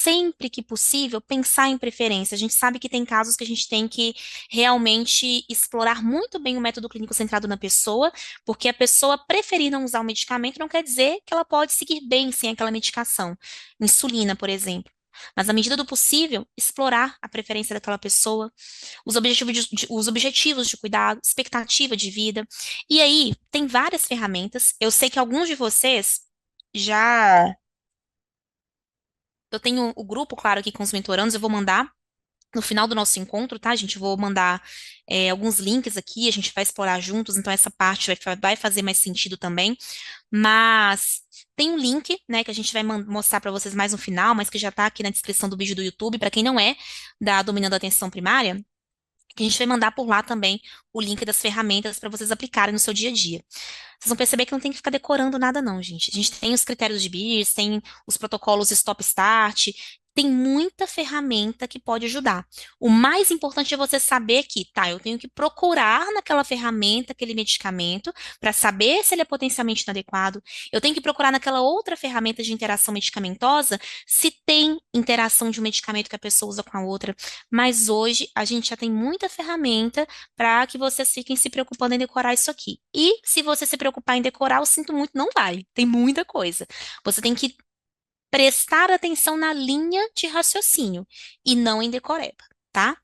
sempre que possível, pensar em preferência. A gente sabe que tem casos que a gente tem que realmente explorar muito bem o método clínico centrado na pessoa, porque a pessoa preferir não usar o medicamento não quer dizer que ela pode seguir bem sem aquela medicação. Insulina, por exemplo. Mas, na medida do possível, explorar a preferência daquela pessoa, os objetivos de cuidado, expectativa de vida. E aí, tem várias ferramentas. Eu sei que alguns de vocês já. Eu tenho o grupo, claro, aqui com os mentorandos, eu vou mandar no final do nosso encontro, tá, gente? Eu vou mandar alguns links aqui, a gente vai explorar juntos, então essa parte vai fazer mais sentido também. Mas tem um link, né, que a gente vai mostrar para vocês mais no final, mas que já está aqui na descrição do vídeo do YouTube, para quem não é da Dominando a Atenção Primária, que a gente vai mandar por lá também o link das ferramentas para vocês aplicarem no seu dia a dia. Vocês vão perceber que não tem que ficar decorando nada, não, gente. A gente tem os critérios de BIRS, tem os protocolos Stop-Start, tem muita ferramenta que pode ajudar. O mais importante é você saber que, tá, eu tenho que procurar naquela ferramenta aquele medicamento para saber se ele é potencialmente inadequado. Eu tenho que procurar naquela outra ferramenta de interação medicamentosa se tem interação de um medicamento que a pessoa usa com a outra. Mas hoje a gente já tem muita ferramenta para que vocês fiquem se preocupando em decorar isso aqui. E se você se preocupar em decorar, eu sinto muito, não vai. Tem muita coisa. Você tem que prestar atenção na linha de raciocínio e não em decoreba, tá?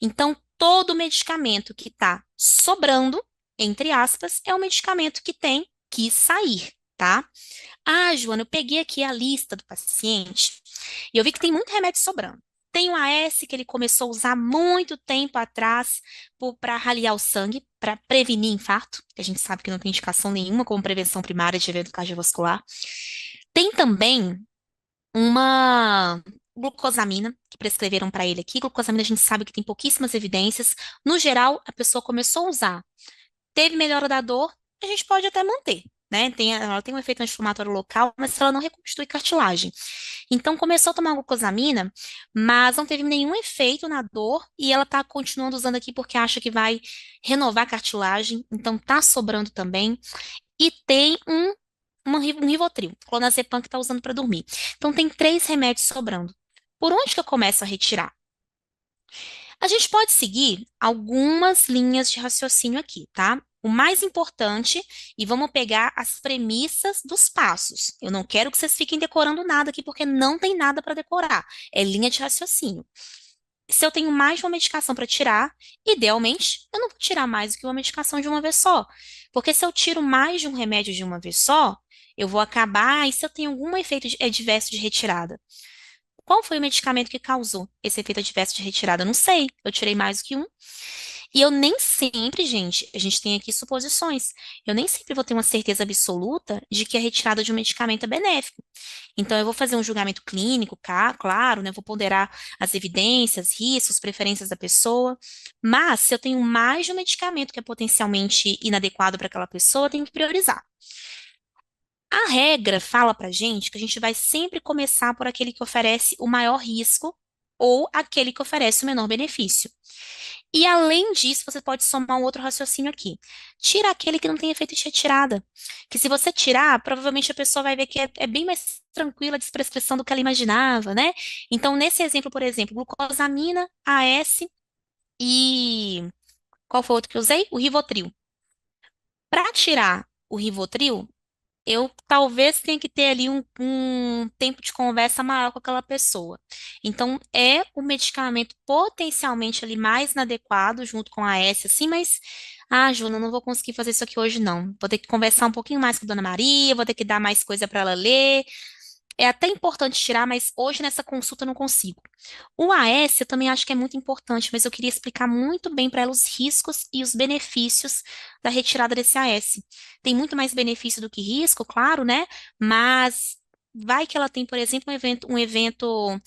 Então, todo medicamento que está sobrando, entre aspas, é um medicamento que tem que sair, tá? Ah, Joana, eu peguei aqui a lista do paciente e eu vi que tem muito remédio sobrando. Tem um AS que ele começou a usar muito tempo atrás para raliar o sangue, para prevenir infarto, que a gente sabe que não tem indicação nenhuma como prevenção primária de evento cardiovascular. Tem também uma glucosamina que prescreveram para ele aqui. Glucosamina a gente sabe que tem pouquíssimas evidências. No geral, a pessoa começou a usar, teve melhora da dor, a gente pode até manter. Né? Ela tem um efeito anti-inflamatório local, mas ela não reconstitui cartilagem. Então, começou a tomar glucosamina, mas não teve nenhum efeito na dor e ela está continuando usando aqui porque acha que vai renovar a cartilagem. Então, tá sobrando também. E tem um Rivotril, clonazepam que está usando para dormir. Então, tem três remédios sobrando. Por onde que eu começo a retirar? A gente pode seguir algumas linhas de raciocínio aqui, tá? O mais importante, e vamos pegar as premissas dos passos. Eu não quero que vocês fiquem decorando nada aqui, porque não tem nada para decorar. É linha de raciocínio. Se eu tenho mais de uma medicação para tirar, idealmente, eu não vou tirar mais do que uma medicação de uma vez só. Porque se eu tiro mais de um remédio de uma vez só, eu vou acabar, e se eu tenho algum efeito adverso de retirada? Qual foi o medicamento que causou esse efeito adverso de retirada? Eu não sei. Eu tirei mais do que um. E eu nem sempre, gente, a gente tem aqui suposições. Eu nem sempre vou ter uma certeza absoluta de que a retirada de um medicamento é benéfico. Então, eu vou fazer um julgamento clínico, claro, né? Eu vou ponderar as evidências, riscos, preferências da pessoa. Mas, se eu tenho mais de um medicamento que é potencialmente inadequado para aquela pessoa, eu tenho que priorizar. A regra fala pra gente que a gente vai sempre começar por aquele que oferece o maior risco ou aquele que oferece o menor benefício. E além disso, você pode somar um outro raciocínio aqui. Tira aquele que não tem efeito de retirada. Que se você tirar, provavelmente a pessoa vai ver que é bem mais tranquila a desprescrição do que ela imaginava, né? Então, nesse exemplo, por exemplo, glucosamina, AS e qual foi o outro que eu usei? O Rivotril. Para tirar o Rivotril, eu talvez tenha que ter ali um tempo de conversa maior com aquela pessoa. Então, é o medicamento potencialmente ali mais inadequado junto com a S, assim, mas, Juna, eu não vou conseguir fazer isso aqui hoje, não. Vou ter que conversar um pouquinho mais com a Dona Maria, vou ter que dar mais coisa para ela ler. É até importante tirar, mas hoje nessa consulta eu não consigo. O AS eu também acho que é muito importante, mas eu queria explicar muito bem para ela os riscos e os benefícios da retirada desse AS. Tem muito mais benefício do que risco, claro, né? Mas vai que ela tem, por exemplo, um evento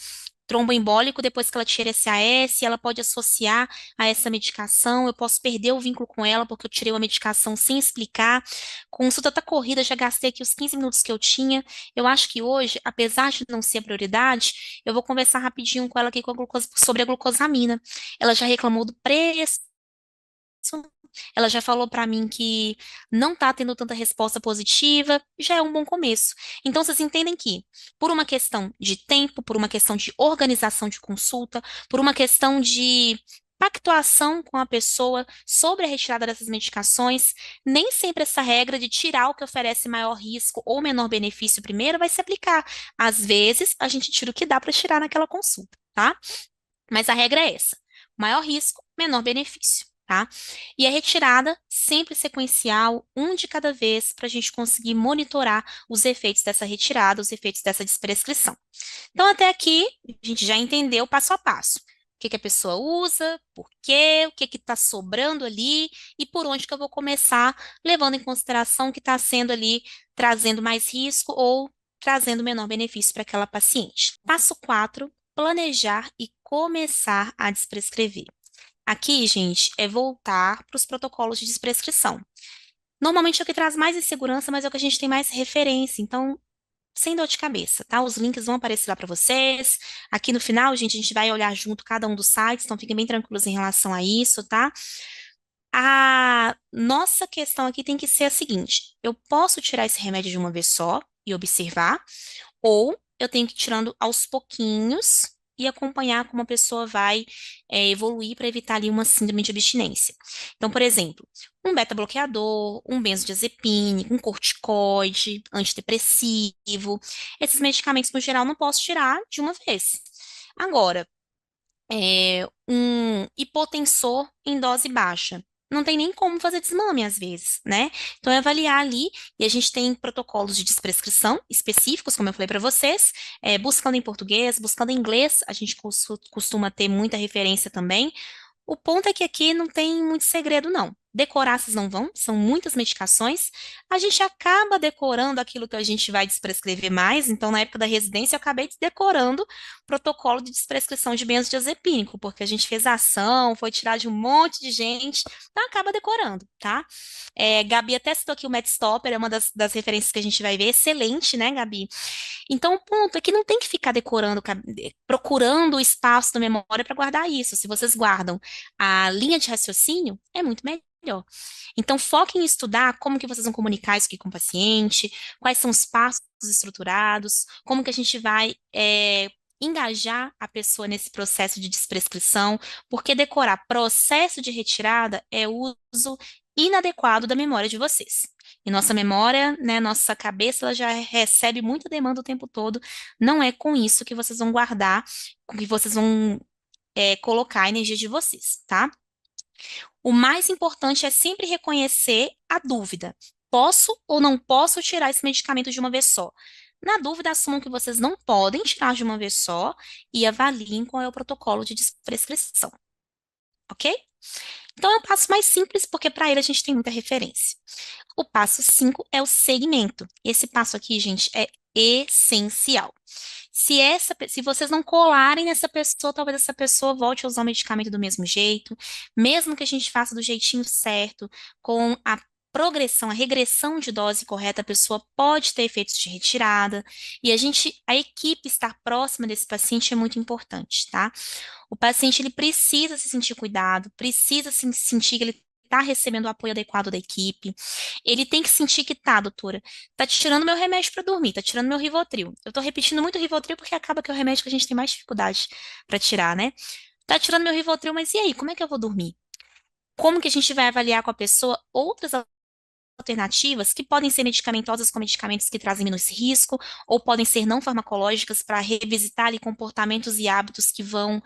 tromboembólico depois que ela tira esse AS, ela pode associar a essa medicação, eu posso perder o vínculo com ela porque eu tirei uma medicação sem explicar. Consulta tá corrida, já gastei aqui os 15 minutos que eu tinha. Eu acho que hoje, apesar de não ser a prioridade, eu vou conversar rapidinho com ela aqui sobre a glucosamina. Ela já reclamou do preço, ela já falou para mim que não está tendo tanta resposta positiva, já é um bom começo. Então, vocês entendem que, por uma questão de tempo, por uma questão de organização de consulta, por uma questão de pactuação com a pessoa sobre a retirada dessas medicações, nem sempre essa regra de tirar o que oferece maior risco ou menor benefício primeiro vai se aplicar. Às vezes, a gente tira o que dá para tirar naquela consulta, tá? Mas a regra é essa: maior risco, menor benefício, tá? E a retirada sempre sequencial, um de cada vez, para a gente conseguir monitorar os efeitos dessa retirada, os efeitos dessa desprescrição. Então, até aqui, a gente já entendeu passo a passo. O que que a pessoa usa, por quê, o que que está sobrando ali e por onde que eu vou começar, levando em consideração o que está sendo ali, trazendo mais risco ou trazendo menor benefício para aquela paciente. Passo 4: planejar e começar a desprescrever. Aqui, gente, é voltar para os protocolos de desprescrição. Normalmente é o que traz mais insegurança, mas é o que a gente tem mais referência. Então, sem dor de cabeça, tá? Os links vão aparecer lá para vocês. Aqui no final, gente, a gente vai olhar junto cada um dos sites, então fiquem bem tranquilos em relação a isso, tá? A nossa questão aqui tem que ser a seguinte: eu posso tirar esse remédio de uma vez só e observar, ou eu tenho que ir tirando aos pouquinhos e acompanhar como a pessoa vai evoluir para evitar ali uma síndrome de abstinência. Então, por exemplo, um beta-bloqueador, um benzodiazepínico, um corticoide, antidepressivo, esses medicamentos, no geral, não posso tirar de uma vez. Agora, um hipotensor em dose baixa. Não tem nem como fazer desmame às vezes, né? Então, é avaliar ali, e a gente tem protocolos de desprescrição específicos, como eu falei para vocês, buscando em português, buscando em inglês, a gente costuma ter muita referência também. O ponto é que aqui não tem muito segredo, não. Decorar vocês não vão, são muitas medicações. A gente acaba decorando aquilo que a gente vai desprescrever mais. Então, na época da residência, eu acabei decorando o protocolo de desprescrição de benzodiazepínico, porque a gente fez ação, foi tirar de um monte de gente, então acaba decorando, tá? Gabi até citou aqui o Medstopper, é uma das referências que a gente vai ver. Excelente, né, Gabi? Então, o ponto é que não tem que ficar decorando, procurando o espaço da memória para guardar isso. Se vocês guardam a linha de raciocínio, é muito melhor. Então, foquem em estudar como que vocês vão comunicar isso aqui com o paciente, quais são os passos estruturados, como que a gente vai engajar a pessoa nesse processo de desprescrição, porque decorar processo de retirada é uso inadequado da memória de vocês. E nossa memória, né, nossa cabeça, ela já recebe muita demanda o tempo todo. Não é com isso que vocês vão guardar, com que vocês vão colocar a energia de vocês, tá? O mais importante é sempre reconhecer a dúvida. Posso ou não posso tirar esse medicamento de uma vez só? Na dúvida, assumam que vocês não podem tirar de uma vez só e avaliem qual é o protocolo de desprescrição, ok? Então, é o passo mais simples, porque para ele a gente tem muita referência. O passo 5 é o segmento. Esse passo aqui, gente, é essencial. Se vocês não colarem nessa pessoa, talvez essa pessoa volte a usar o medicamento do mesmo jeito, mesmo que a gente faça do jeitinho certo, com a progressão, a regressão de dose correta, a pessoa pode ter efeitos de retirada, e a equipe estar próxima desse paciente é muito importante, tá? O paciente, ele precisa se sentir cuidado, precisa se sentir que ele está recebendo o apoio adequado da equipe. Ele tem que sentir que tá, doutora, tá tirando meu remédio para dormir, tá tirando meu Rivotril. Eu tô repetindo muito Rivotril porque acaba que é o remédio que a gente tem mais dificuldade para tirar, né? Tá tirando meu Rivotril, mas e aí, como é que eu vou dormir? Como que a gente vai avaliar com a pessoa outras alternativas que podem ser medicamentosas com medicamentos que trazem menos risco, ou podem ser não farmacológicas para revisitar ali comportamentos e hábitos que vão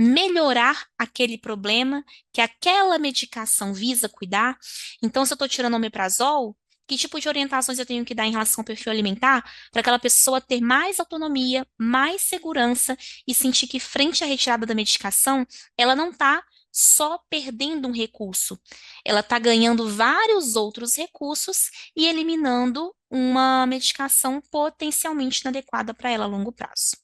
melhorar aquele problema que aquela medicação visa cuidar. Então, se eu estou tirando omeprazol, que tipo de orientações eu tenho que dar em relação ao perfil alimentar para aquela pessoa ter mais autonomia, mais segurança e sentir que frente à retirada da medicação, ela não está só perdendo um recurso, ela está ganhando vários outros recursos e eliminando uma medicação potencialmente inadequada para ela a longo prazo.